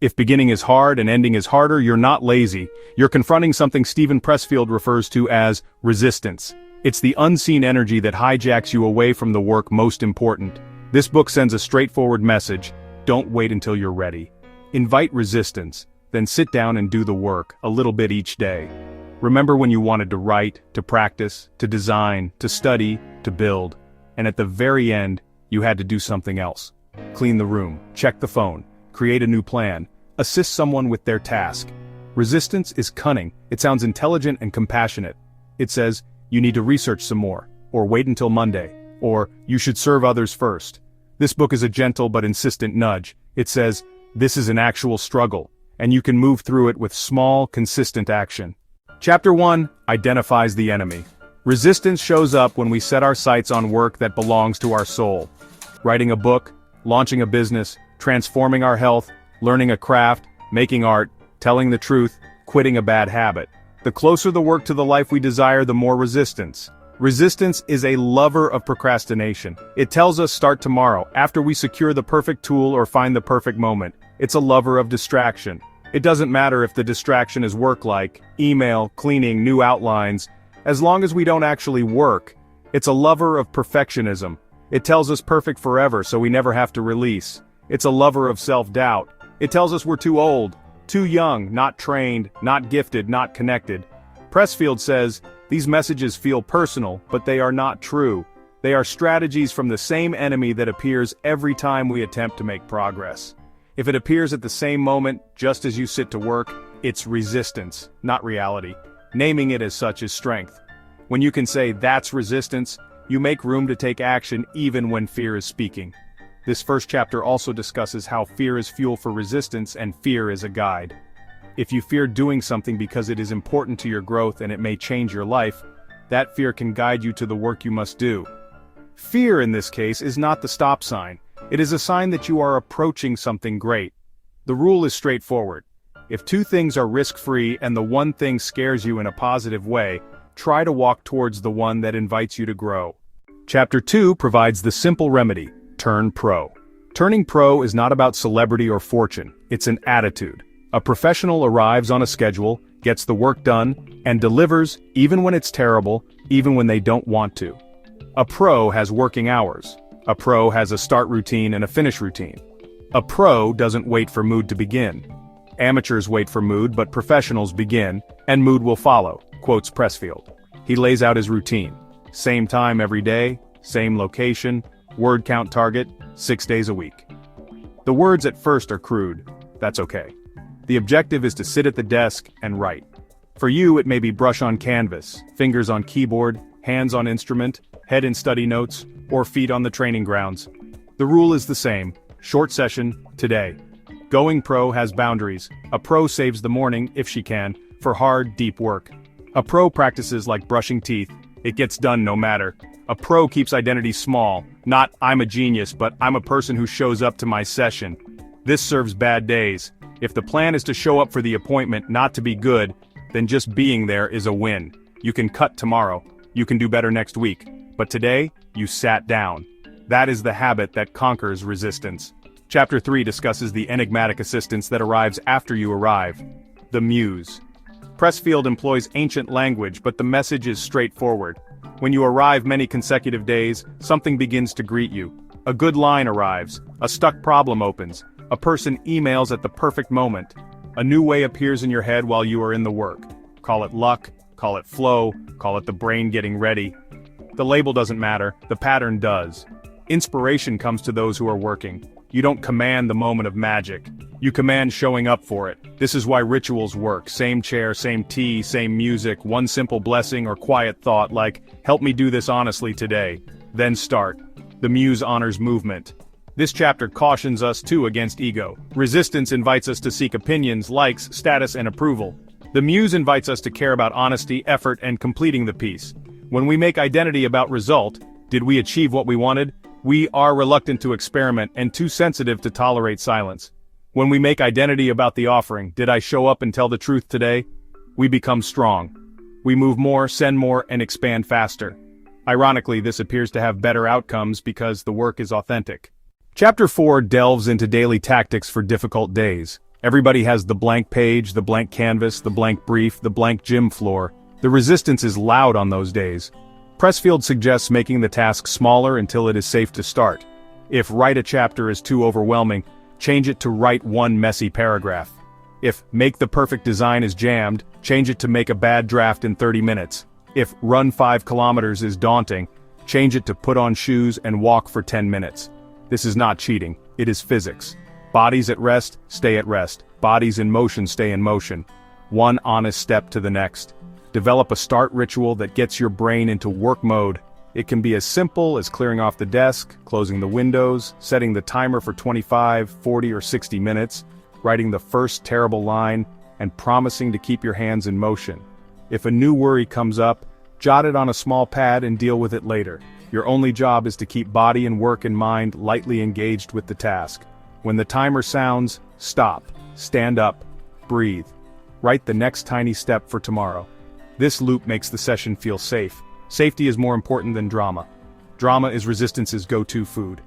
If beginning is hard and ending is harder, you're not lazy. You're confronting something Steven Pressfield refers to as resistance. It's the unseen energy that hijacks you away from the work most important. This book sends a straightforward message: don't wait until you're ready. Invite resistance, then sit down and do the work, a little bit each day. Remember when you wanted to write, to practice, to design, to study, to build, and at the very end, you had to do something else. Clean the room, check the phone, create a new plan, assist someone with their task. Resistance is cunning. It sounds intelligent and compassionate. It says, you need to research some more, or wait until Monday, or you should serve others first. This book is a gentle but insistent nudge. It says, this is an actual struggle, and you can move through it with small, consistent action. Chapter 1 identifies the enemy. Resistance shows up when we set our sights on work that belongs to our soul. Writing a book, launching a business, transforming our health, learning a craft, making art, telling the truth, quitting a bad habit. The closer the work to the life we desire, the more resistance. Resistance is a lover of procrastination. It tells us start tomorrow, after we secure the perfect tool or find the perfect moment. It's a lover of distraction. It doesn't matter if the distraction is work like email, cleaning, new outlines, as long as we don't actually work. It's a lover of perfectionism. It tells us perfect forever so we never have to release. It's a lover of self-doubt. It tells us we're too old, too young, not trained, not gifted, not connected. Pressfield says, these messages feel personal, but they are not true. They are strategies from the same enemy that appears every time we attempt to make progress. If it appears at the same moment, just as you sit to work, it's resistance, not reality. Naming it as such is strength. When you can say that's resistance, you make room to take action even when fear is speaking. This first chapter also discusses how fear is fuel for resistance and fear is a guide. If you fear doing something because it is important to your growth and it may change your life, that fear can guide you to the work you must do. Fear in this case is not the stop sign. It is a sign that you are approaching something great. The rule is straightforward. If two things are risk-free and the one thing scares you in a positive way, try to walk towards the one that invites you to grow. Chapter 2 provides the simple remedy: turn pro. Turning pro is not about celebrity or fortune, it's an attitude. A professional arrives on a schedule, gets the work done, and delivers even when it's terrible, even when they don't want to. A pro has working hours. A pro has a start routine and a finish routine. A pro doesn't wait for mood to begin. Amateurs wait for mood, but professionals begin, and mood will follow, quotes Pressfield. He lays out his routine. Same time every day, same location, word count target, 6 days a week. The words at first are crude. That's okay. The objective is to sit at the desk and write. For you, it may be brush on canvas, fingers on keyboard, hands on instrument, head in study notes, or feet on the training grounds. The rule is the same: short session, today. Going pro has boundaries. A pro saves the morning, if she can, for hard, deep work. A pro practices like brushing teeth. It gets done no matter. A pro keeps identity small, not I'm a genius, but I'm a person who shows up to my session. This serves bad days. If the plan is to show up for the appointment, not to be good, then just being there is a win. You can cut tomorrow. You can do better next week. But today, you sat down. That is the habit that conquers resistance. Chapter 3 discusses the enigmatic assistance that arrives after you arrive. The Muse. Pressfield employs ancient language, but the message is straightforward. When you arrive many consecutive days, something begins to greet you. A good line arrives. A stuck problem opens. A person emails at the perfect moment. A new way appears in your head while you are in the work. Call it luck, call it flow, call it the brain getting ready. The label doesn't matter, the pattern does. Inspiration comes to those who are working. You don't command the moment of magic. You command showing up for it. This is why rituals work. Same chair, same tea, same music, one simple blessing or quiet thought like, help me do this honestly today. Then start. The Muse honors movement. This chapter cautions us too against ego. Resistance invites us to seek opinions, likes, status, and approval. The Muse invites us to care about honesty, effort, and completing the piece. When we make identity about result, did we achieve what we wanted? We are reluctant to experiment and too sensitive to tolerate silence. When we make identity about the offering, did I show up and tell the truth today? We become strong. We move more, send more, and expand faster. Ironically, this appears to have better outcomes because the work is authentic. Chapter 4 delves into daily tactics for difficult days. Everybody has the blank page, the blank canvas, the blank brief, the blank gym floor. The resistance is loud on those days. Pressfield suggests making the task smaller until it is safe to start. If write a chapter is too overwhelming, change it to write one messy paragraph. If make the perfect design is jammed, change it to make a bad draft in 30 minutes. If run 5 kilometers is daunting, change it to put on shoes and walk for 10 minutes. This is not cheating, it is physics. Bodies at rest, stay at rest. Bodies in motion, stay in motion. One honest step to the next. Develop a start ritual that gets your brain into work mode. It can be as simple as clearing off the desk, closing the windows, setting the timer for 25, 40, or 60 minutes, writing the first terrible line, and promising to keep your hands in motion. If a new worry comes up, jot it on a small pad and deal with it later. Your only job is to keep body and work and mind lightly engaged with the task. When the timer sounds, stop, stand up, breathe. Write the next tiny step for tomorrow. This loop makes the session feel safe. Safety is more important than drama. Drama is resistance's go-to food.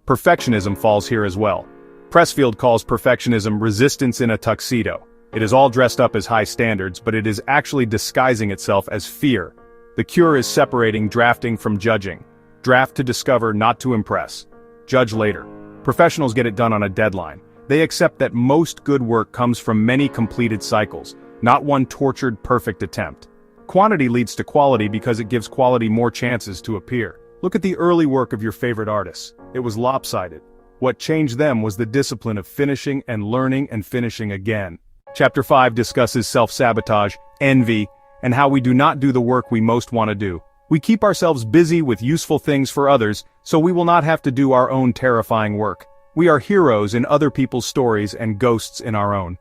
Perfectionism falls here as well. Pressfield calls perfectionism resistance in a tuxedo. It is all dressed up as high standards, but it is actually disguising itself as fear. The cure is separating drafting from judging. Draft to discover, not to impress. Judge later. Professionals get it done on a deadline. They accept that most good work comes from many completed cycles, not one tortured, perfect attempt. Quantity leads to quality because it gives quality more chances to appear. Look at the early work of your favorite artists. It was lopsided. What changed them was the discipline of finishing and learning and finishing again. Chapter 5 discusses self-sabotage, envy, and how we do not do the work we most want to do. We keep ourselves busy with useful things for others, so we will not have to do our own terrifying work. We are heroes in other people's stories and ghosts in our own.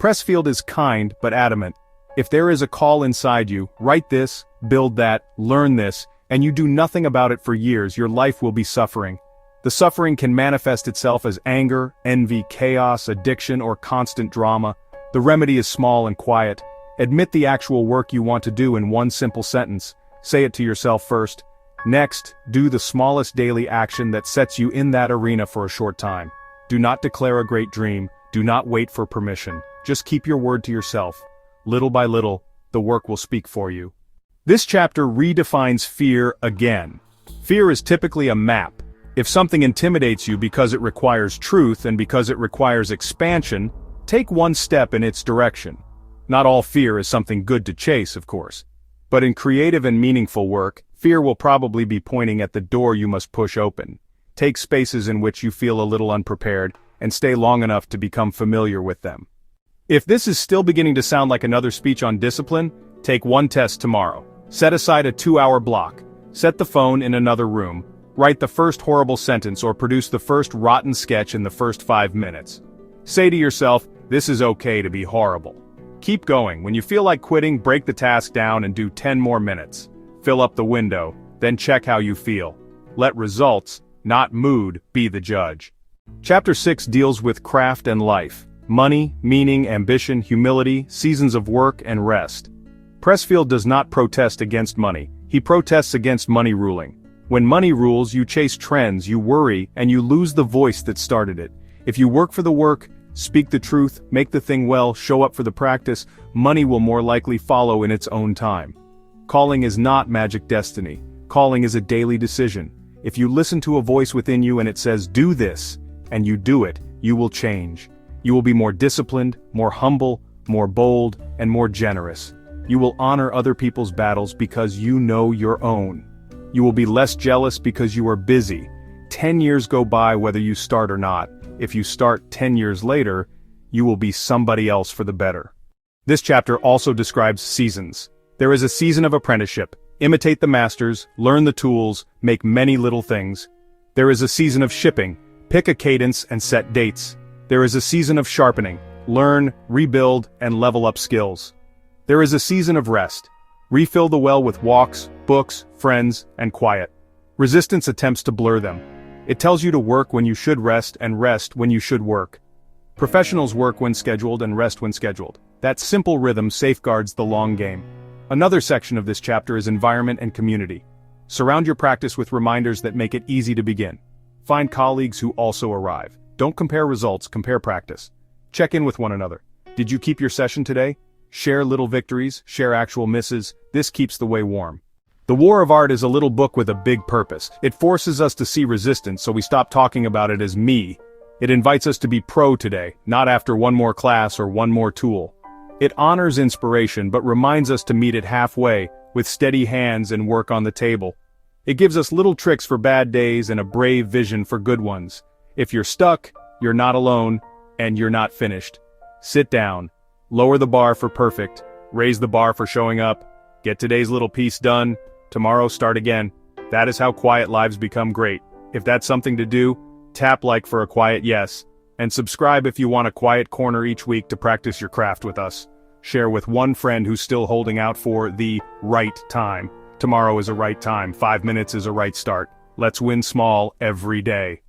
Pressfield is kind but adamant. If there is a call inside you, write this, build that, learn this, and you do nothing about it for years, your life will be suffering. The suffering can manifest itself as anger, envy, chaos, addiction, or constant drama. The remedy is small and quiet. Admit the actual work you want to do in one simple sentence. Say it to yourself first. Next, do the smallest daily action that sets you in that arena for a short time. Do not declare a great dream. Do not wait for permission. Just keep your word to yourself. Little by little, the work will speak for you. This chapter redefines fear again. Fear is typically a map. If something intimidates you because it requires truth and because it requires expansion, take one step in its direction. Not all fear is something good to chase, of course. But in creative and meaningful work, fear will probably be pointing at the door you must push open. Take spaces in which you feel a little unprepared, and stay long enough to become familiar with them. If this is still beginning to sound like another speech on discipline, take one test tomorrow. Set aside a 2-hour block. Set the phone in another room. Write the first horrible sentence or produce the first rotten sketch in the first 5 minutes. Say to yourself, this is okay to be horrible. Keep going. When you feel like quitting, break the task down and do 10 more minutes. Fill up the window, then check how you feel. Let results, not mood, be the judge. Chapter 6 deals with craft and life. Money, meaning, ambition, humility, seasons of work, and rest. Pressfield does not protest against money. He protests against money ruling. When money rules, you chase trends, you worry, and you lose the voice that started it. If you work for the work, speak the truth, make the thing well, show up for the practice, money will more likely follow in its own time. Calling is not magic destiny. Calling is a daily decision. If you listen to a voice within you and it says, do this, and you do it, you will change. You will be more disciplined, more humble, more bold, and more generous. You will honor other people's battles because you know your own. You will be less jealous because you are busy. 10 years go by whether you start or not. If you start 10 years later, you will be somebody else for the better. This chapter also describes seasons. There is a season of apprenticeship. Imitate the masters, learn the tools, make many little things. There is a season of shipping. Pick a cadence and set dates. There is a season of sharpening. Learn, rebuild, and level up skills. There is a season of rest. Refill the well with walks, books, friends, and quiet. Resistance attempts to blur them. It tells you to work when you should rest and rest when you should work. Professionals work when scheduled and rest when scheduled. That simple rhythm safeguards the long game. Another section of this chapter is environment and community. Surround your practice with reminders that make it easy to begin. Find colleagues who also arrive. Don't compare results, compare practice. Check in with one another. Did you keep your session today? Share little victories, share actual misses. This keeps the way warm. The War of Art is a little book with a big purpose. It forces us to see resistance so we stop talking about it as me. It invites us to be pro today, not after one more class or one more tool. It honors inspiration but reminds us to meet it halfway, with steady hands and work on the table. It gives us little tricks for bad days and a brave vision for good ones. If you're stuck, you're not alone, and you're not finished. Sit down. Lower the bar for perfect. Raise the bar for showing up. Get today's little piece done. Tomorrow start again. That is how quiet lives become great. If that's something to do, tap like for a quiet yes. And subscribe if you want a quiet corner each week to practice your craft with us. Share with one friend who's still holding out for the right time. Tomorrow is a right time. 5 minutes is a right start. Let's win small every day.